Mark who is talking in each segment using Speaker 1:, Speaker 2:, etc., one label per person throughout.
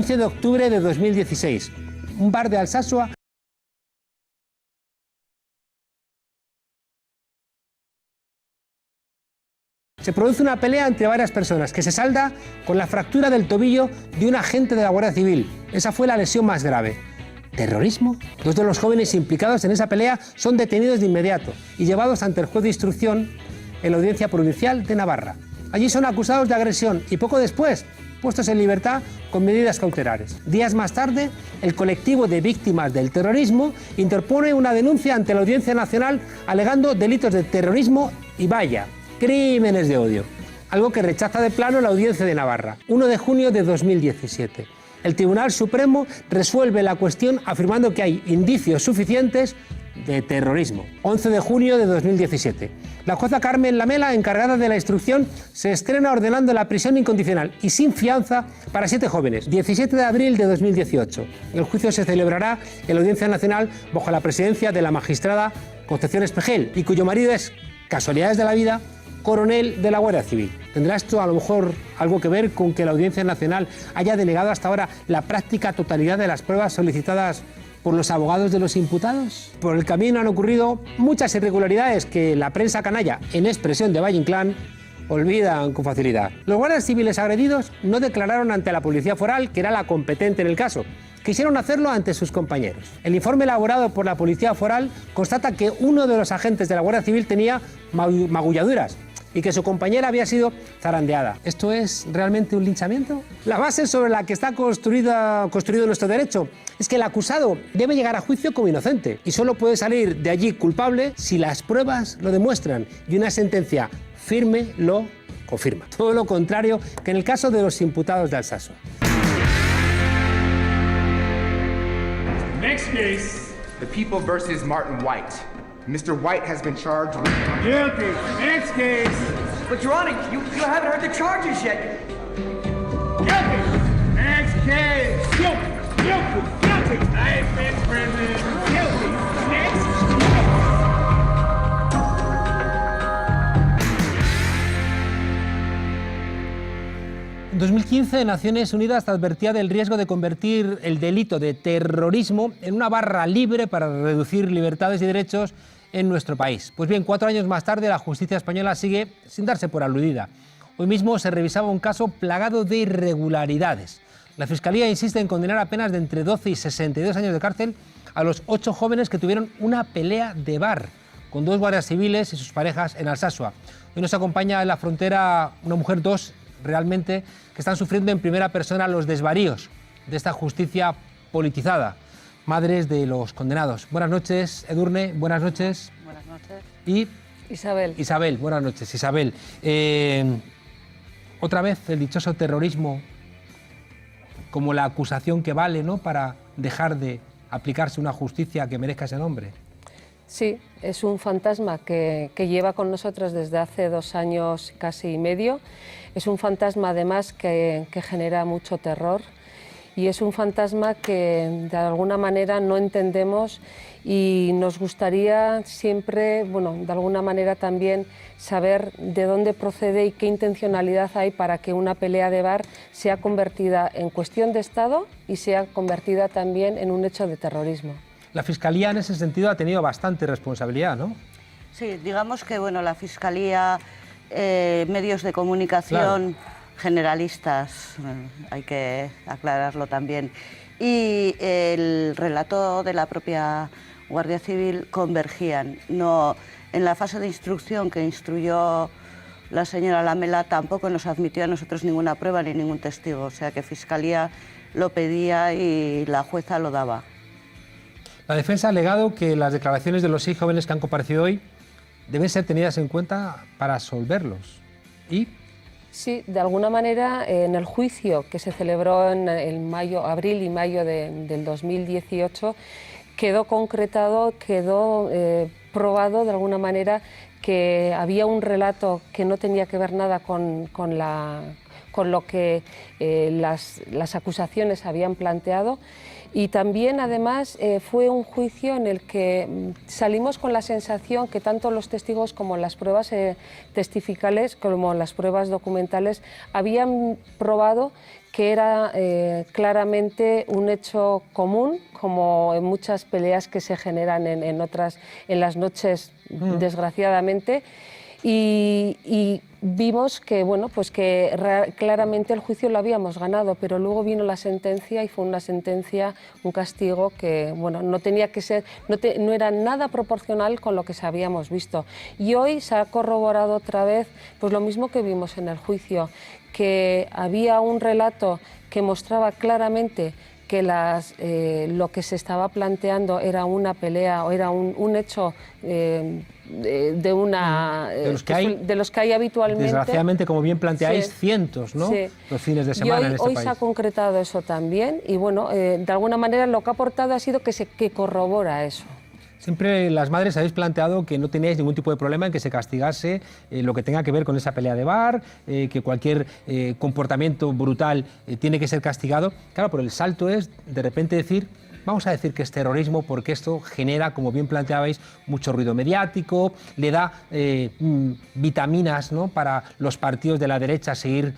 Speaker 1: 15 de octubre de 2016. Un bar de Alsasua se produce una pelea entre varias personas que se salda con la fractura del tobillo de un agente de la Guardia Civil. Esa fue la lesión más grave. ¿Terrorismo? Dos de los jóvenes implicados en esa pelea son detenidos de inmediato y llevados ante el juez de instrucción en la Audiencia Provincial de Navarra. Allí son acusados de agresión y poco después puestos en libertad con medidas cautelares. Días más tarde, el colectivo de víctimas del terrorismo interpone una denuncia ante la Audiencia Nacional alegando delitos de terrorismo y vaya, crímenes de odio, algo que rechaza de plano la Audiencia de Navarra. 1 de junio de 2017. El Tribunal Supremo resuelve la cuestión afirmando que hay indicios suficientes de terrorismo. 11 de junio de 2017. La jueza Carmen Lamela, encargada de la instrucción, se estrena ordenando la prisión incondicional y sin fianza para 7 jóvenes. 17 de abril de 2018. El juicio se celebrará en la Audiencia Nacional bajo la presidencia de la magistrada Concepción Espejel y cuyo marido es, casualidades de la vida, coronel de la Guardia Civil. ¿Tendrá esto a lo mejor algo que ver con que la Audiencia Nacional haya denegado hasta ahora la práctica totalidad de las pruebas solicitadas por los abogados de los imputados? Por el camino han ocurrido muchas irregularidades que la prensa canalla, en expresión de Valle Inclán, olvidan con facilidad. Los guardias civiles agredidos no declararon ante la Policía Foral, que era la competente en el caso. Quisieron hacerlo ante sus compañeros. El informe elaborado por la Policía Foral constata que uno de los agentes de la Guardia Civil tenía magulladuras y que su compañera había sido zarandeada. ¿Esto es realmente un linchamiento? La base sobre la que está construido nuestro derecho es que el acusado debe llegar a juicio como inocente y solo puede salir de allí culpable si las pruebas lo demuestran y una sentencia firme lo confirma. Todo lo contrario que en el caso de los imputados de Alsasua.
Speaker 2: Next case.
Speaker 3: The People versus Martin White. Mr. White has been charged with...
Speaker 2: Guilty. Next case.
Speaker 4: But Your Honor, you haven't heard the charges yet.
Speaker 2: Guilty. Next case. Guilty. Guilty. Guilty. I've been prison. Guilty. Next.
Speaker 1: En 2015, Naciones Unidas advertía del riesgo de convertir el delito de terrorismo en una barra libre para reducir libertades y derechos en nuestro país. Pues bien, 4 años más tarde, la justicia española sigue sin darse por aludida. Hoy mismo se revisaba un caso plagado de irregularidades. La Fiscalía insiste en condenar a penas de entre 12 y 62 años de cárcel a los 8 jóvenes que tuvieron una pelea de bar con 2 guardias civiles y sus parejas en Alsasua. Hoy nos acompaña en la frontera una mujer, 2 realmente, que están sufriendo en primera persona los desvaríos de esta justicia politizada, madres de los condenados. Buenas noches, Edurne, buenas noches.
Speaker 5: Buenas noches.
Speaker 1: Y
Speaker 5: Isabel,
Speaker 1: buenas noches, Isabel. Otra vez el dichoso terrorismo como la acusación que vale, ¿no?, para dejar de aplicarse una justicia que merezca ese nombre.
Speaker 5: Sí, es un fantasma que lleva con nosotros desde hace 2 años casi y medio. Es un fantasma además que genera mucho terror y es un fantasma que de alguna manera no entendemos y nos gustaría siempre, bueno, de alguna manera también saber de dónde procede y qué intencionalidad hay para que una pelea de bar sea convertida en cuestión de Estado y sea convertida también en un hecho de terrorismo.
Speaker 1: La Fiscalía en ese sentido ha tenido bastante responsabilidad, ¿no?
Speaker 6: Sí, digamos que bueno, la Fiscalía, medios de comunicación, claro, generalistas, hay que aclararlo también, y el relato de la propia Guardia Civil convergían. No, en la fase de instrucción que instruyó la señora Lamela tampoco nos admitió a nosotros ninguna prueba ni ningún testigo, o sea que Fiscalía lo pedía y la jueza lo daba.
Speaker 1: La defensa ha alegado que las declaraciones de los 6 jóvenes que han comparecido hoy deben ser tenidas en cuenta para absolverlos. ¿Y?
Speaker 5: Sí, de alguna manera en el juicio que se celebró en abril y mayo del 2018 quedó concretado, quedó probado de alguna manera que había un relato que no tenía que ver nada con lo que las acusaciones habían planteado. Y también, además, fue un juicio en el que salimos con la sensación que tanto los testigos como las pruebas testificales, como las pruebas documentales, habían probado que era claramente un hecho común, como en muchas peleas que se generan en las noches, desgraciadamente, y vimos que, bueno, pues que claramente el juicio lo habíamos ganado, pero luego vino la sentencia y fue una sentencia, un castigo que, bueno, no tenía que ser, no era nada proporcional con lo que habíamos visto. Y hoy se ha corroborado otra vez pues lo mismo que vimos en el juicio, que había un relato que mostraba claramente que lo que se estaba planteando era una pelea o era un hecho de los que hay habitualmente.
Speaker 1: Desgraciadamente, como bien planteáis,
Speaker 5: Sí.
Speaker 1: cientos, ¿no?
Speaker 5: Sí.
Speaker 1: Los fines de
Speaker 5: Y
Speaker 1: semana en este
Speaker 5: hoy
Speaker 1: país.
Speaker 5: se ha concretado eso también y bueno, de alguna manera lo que ha aportado ha sido que corrobora eso.
Speaker 1: Siempre las madres habéis planteado que no teníais ningún tipo de problema en que se castigase lo que tenga que ver con esa pelea de bar, que cualquier comportamiento brutal tiene que ser castigado. Claro, pero el salto es de repente decir, vamos a decir que es terrorismo porque esto genera, como bien planteabais, mucho ruido mediático, le da vitaminas, ¿no?, para los partidos de la derecha seguir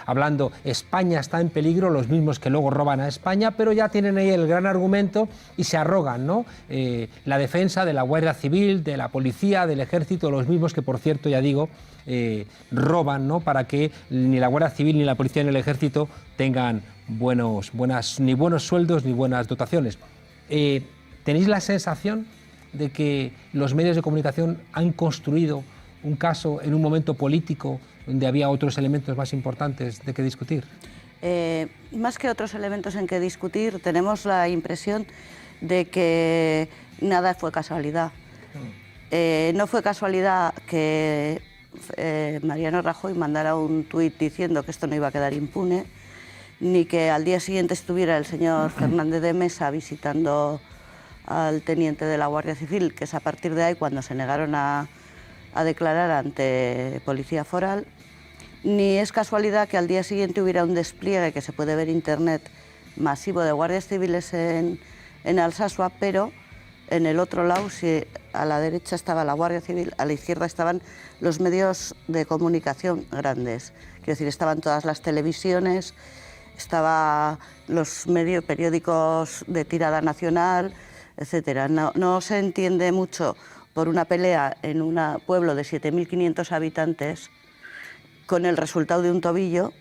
Speaker 1: hablando España está en peligro, los mismos que luego roban a España, pero ya tienen ahí el gran argumento y se arrogan, ¿no? La defensa de la Guardia Civil, de la policía, del ejército, los mismos que, por cierto, ya digo, roban, ¿no?, para que ni la Guardia Civil, ni la policía, ni el ejército tengan ni buenos sueldos ni buenas dotaciones. ¿Tenéis la sensación de que los medios de comunicación han construido un caso en un momento político donde había otros elementos más importantes de que discutir?
Speaker 6: Más que otros elementos en que discutir, tenemos la impresión de que nada fue casualidad. No fue casualidad que Mariano Rajoy mandara un tuit diciendo que esto no iba a quedar impune, ni que al día siguiente estuviera el señor Fernández de Mesa visitando al teniente de la Guardia Civil, que es a partir de ahí cuando se negaron a declarar ante Policía Foral, ni es casualidad que al día siguiente hubiera un despliegue que se puede ver en internet masivo de guardias civiles en Alsasua, pero en el otro lado, si a la derecha estaba la Guardia Civil, a la izquierda estaban los medios de comunicación grandes. Quiero decir, estaban todas las televisiones, estaban los periódicos de tirada nacional, etcétera. No se entiende mucho por una pelea en un pueblo de 7.500 habitantes con el resultado de un tobillo,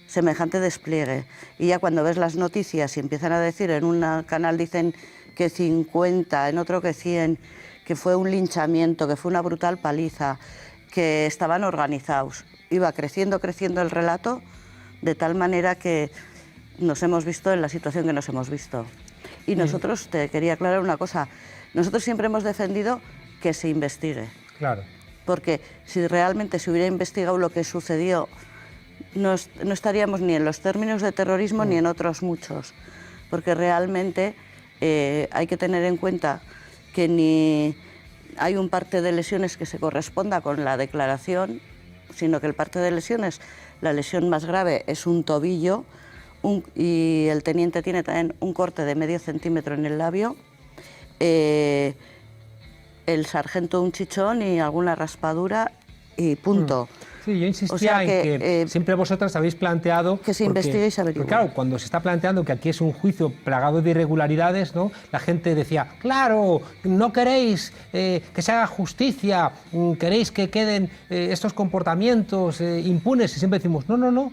Speaker 6: semejante despliegue. Y ya cuando ves las noticias y empiezan a decir, en un canal dicen que 50, en otro que 100, que fue un linchamiento, que fue una brutal paliza, que estaban organizados. Iba creciendo el relato, de tal manera que nos hemos visto en la situación que nos hemos visto. Y nosotros, te quería aclarar una cosa, nosotros siempre hemos defendido que se investigue.
Speaker 1: Claro.
Speaker 6: Porque si realmente se hubiera investigado lo que sucedió, no estaríamos ni en los términos de terrorismo ni en otros muchos. Porque realmente hay que tener en cuenta que ni hay un parte de lesiones que se corresponda con la declaración, sino que el parte de lesiones, la lesión más grave es un tobillo y el teniente tiene también un corte de medio centímetro en el labio, el sargento un chichón y alguna raspadura y punto.
Speaker 1: Sí, yo insistía
Speaker 6: O sea que,
Speaker 1: en que siempre vosotras habéis planteado...
Speaker 6: que se investigue y se averigüe.
Speaker 1: Porque, claro, cuando se está planteando que aquí es un juicio plagado de irregularidades, ¿no?, la gente decía, claro, no queréis que se haga justicia, queréis que queden estos comportamientos impunes, y siempre decimos, no,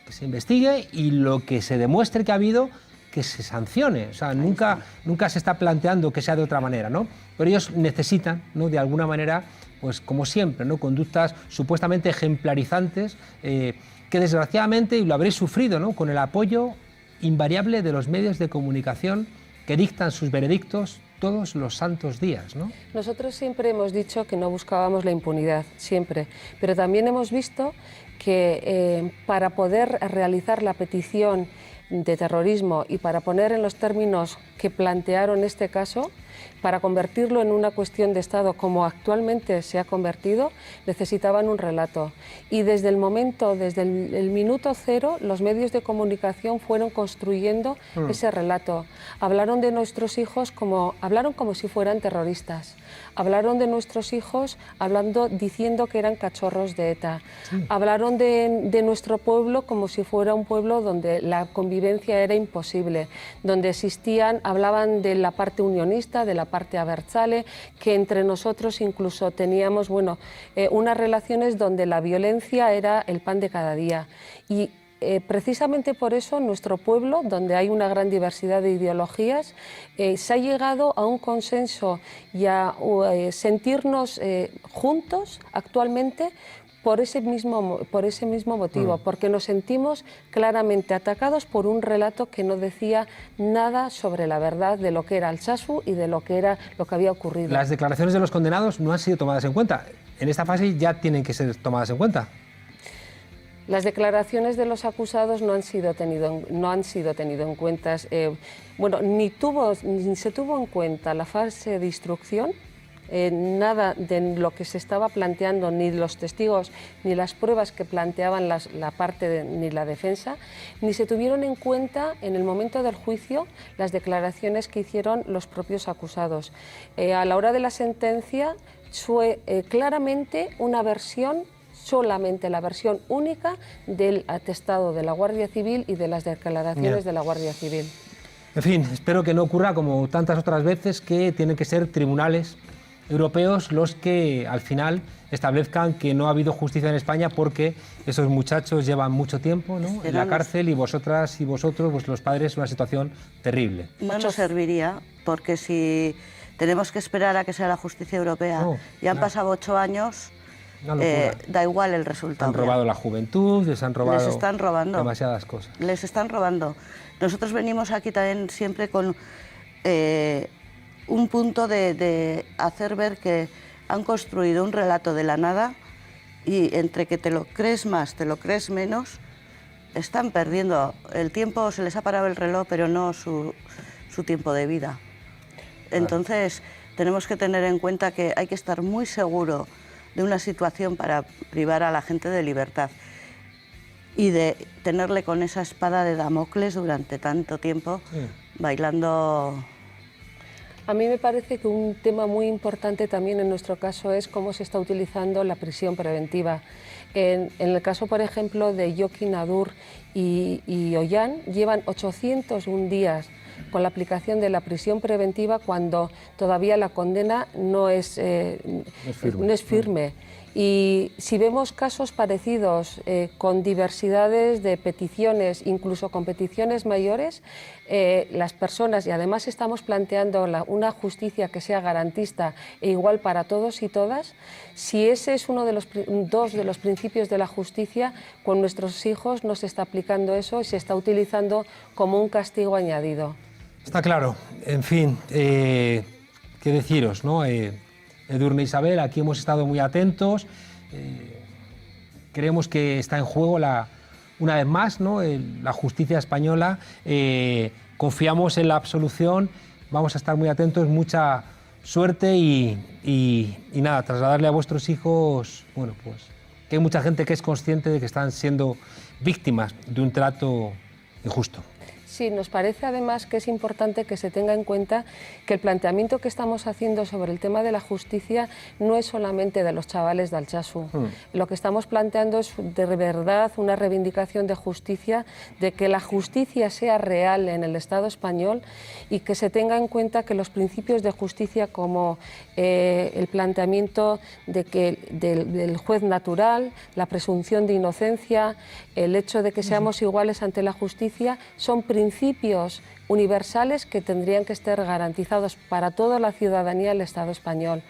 Speaker 1: que se investigue y lo que se demuestre que ha habido, que se sancione. O sea, nunca se está planteando que sea de otra manera, ¿no? Pero ellos necesitan, ¿no?, de alguna manera, pues como siempre, ¿no?, conductas supuestamente ejemplarizantes que desgraciadamente, y lo habréis sufrido, ¿no?, con el apoyo invariable de los medios de comunicación que dictan sus veredictos todos los santos días, ¿no?
Speaker 5: Nosotros siempre hemos dicho que no buscábamos la impunidad, siempre, pero también hemos visto que para poder realizar la petición de terrorismo y para poner en los términos que plantearon este caso, Para convertirlo en una cuestión de Estado como actualmente se ha convertido, necesitaban un relato. Y desde el momento, desde el minuto cero, los medios de comunicación fueron construyendo ese relato. Hablaron de nuestros hijos hablaron como si fueran terroristas. Hablaron de nuestros hijos diciendo que eran cachorros de ETA. Hablaron de nuestro pueblo como si fuera un pueblo donde la convivencia era imposible, donde hablaban de la parte unionista, de la parte abertzale, que entre nosotros incluso teníamos unas relaciones donde la violencia era el pan de cada día. Y precisamente por eso nuestro pueblo, donde hay una gran diversidad de ideologías, se ha llegado a un consenso y a sentirnos juntos actualmente por ese mismo motivo, porque nos sentimos claramente atacados por un relato que no decía nada sobre la verdad de lo que era Alsasu y de lo que había ocurrido.
Speaker 1: Las declaraciones de los condenados no han sido tomadas en cuenta. En esta fase ya tienen que ser tomadas en cuenta.
Speaker 5: Las declaraciones de los acusados no han sido tenido en cuenta. Ni se tuvo en cuenta la fase de instrucción. Nada de lo que se estaba planteando, ni los testigos, ni las pruebas que planteaban la parte ni la defensa, ni se tuvieron en cuenta en el momento del juicio las declaraciones que hicieron los propios acusados. A la hora de la sentencia fue claramente una versión, solamente la versión única del atestado de la Guardia Civil y de las declaraciones de la Guardia Civil.
Speaker 1: En fin, espero que no ocurra como tantas otras veces, que tienen que ser tribunales europeos los que al final establezcan que no ha habido justicia en España porque esos muchachos llevan mucho tiempo, ¿no?, en la cárcel, y vosotras y vosotros, pues los padres, una situación terrible.
Speaker 6: No nos serviría, porque si tenemos que esperar a que sea la justicia europea, ya han pasado 8 años, da igual el resultado.
Speaker 1: Han robado la juventud, les
Speaker 6: están robando
Speaker 1: demasiadas cosas.
Speaker 6: Les están robando. Nosotros venimos aquí también siempre con un punto de hacer ver que han construido un relato de la nada, y entre que te lo crees más, te lo crees menos, están perdiendo el tiempo. Se les ha parado el reloj, pero no su tiempo de vida. Entonces tenemos que tener en cuenta que hay que estar muy seguro de una situación para privar a la gente de libertad, y de tenerle con esa espada de Damocles durante tanto tiempo bailando.
Speaker 5: A mí me parece que un tema muy importante también en nuestro caso es cómo se está utilizando la prisión preventiva. En el caso, por ejemplo, de Jokin Adur y Ollán, llevan 801 días con la aplicación de la prisión preventiva cuando todavía la condena no es firme. Y si vemos casos parecidos con diversidades de peticiones, incluso con peticiones mayores, las personas, y además estamos planteando una justicia que sea garantista e igual para todos y todas, si ese es dos de los principios de la justicia, con nuestros hijos no se está aplicando eso y se está utilizando como un castigo añadido.
Speaker 1: Está claro. En fin, qué deciros, ¿no? Edurne, Isabel, aquí hemos estado muy atentos. Creemos que está en juego una vez más, ¿no?, la justicia española. Confiamos en la absolución, vamos a estar muy atentos, mucha suerte y nada, trasladarle a vuestros hijos, bueno, pues que hay mucha gente que es consciente de que están siendo víctimas de un trato injusto.
Speaker 5: Sí, nos parece además que es importante que se tenga en cuenta que el planteamiento que estamos haciendo sobre el tema de la justicia no es solamente de los chavales de Alsasu. Lo que estamos planteando es de verdad una reivindicación de justicia, de que la justicia sea real en el Estado español y que se tenga en cuenta que los principios de justicia, como el planteamiento del juez natural, la presunción de inocencia, el hecho de que seamos iguales ante la justicia, son principios universales que tendrían que estar garantizados para toda la ciudadanía del Estado español.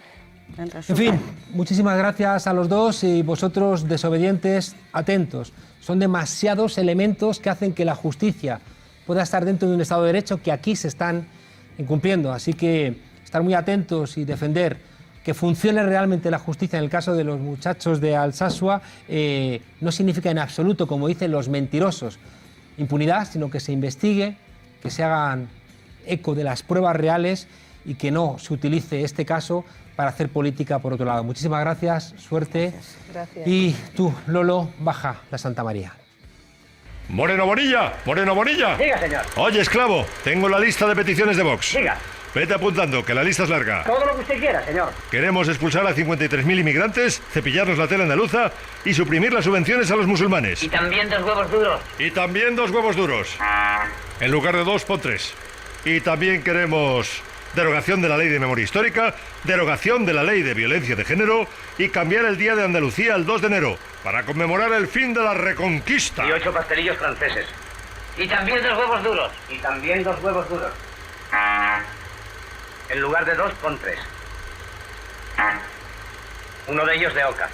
Speaker 1: En fin, muchísimas gracias a los dos, y vosotros, desobedientes, atentos. Son demasiados elementos que hacen que la justicia pueda estar dentro de un Estado de Derecho que aquí se están incumpliendo. Así que estar muy atentos y defender que funcione realmente la justicia en el caso de los muchachos de Alsasua no significa en absoluto, como dicen los mentirosos, impunidad, sino que se investigue, que se hagan eco de las pruebas reales y que no se utilice este caso para hacer política por otro lado. Muchísimas gracias, suerte.
Speaker 5: Gracias.
Speaker 1: Y tú, Lolo, baja la Santa María.
Speaker 7: Moreno Bonilla, Moreno Bonilla.
Speaker 8: Diga, señor.
Speaker 7: Oye, esclavo, tengo la lista de peticiones de Vox.
Speaker 8: Diga.
Speaker 7: Vete apuntando, que la lista es larga.
Speaker 8: Todo lo que usted quiera, señor.
Speaker 7: Queremos expulsar a 53.000 inmigrantes, cepillarnos la tela andaluza y suprimir las subvenciones a los musulmanes.
Speaker 8: Y también 2 huevos duros.
Speaker 7: Y también 2 huevos duros. En lugar de 2, pon 3. Y también queremos derogación de la ley de memoria histórica, derogación de la ley de violencia de género y cambiar el Día de Andalucía al 2 de enero para conmemorar el fin de la Reconquista.
Speaker 8: Y 8 pastelillos franceses. Y también 2 huevos duros. Y también 2 huevos duros. En lugar de 2, pon 3. Uno de ellos de oca.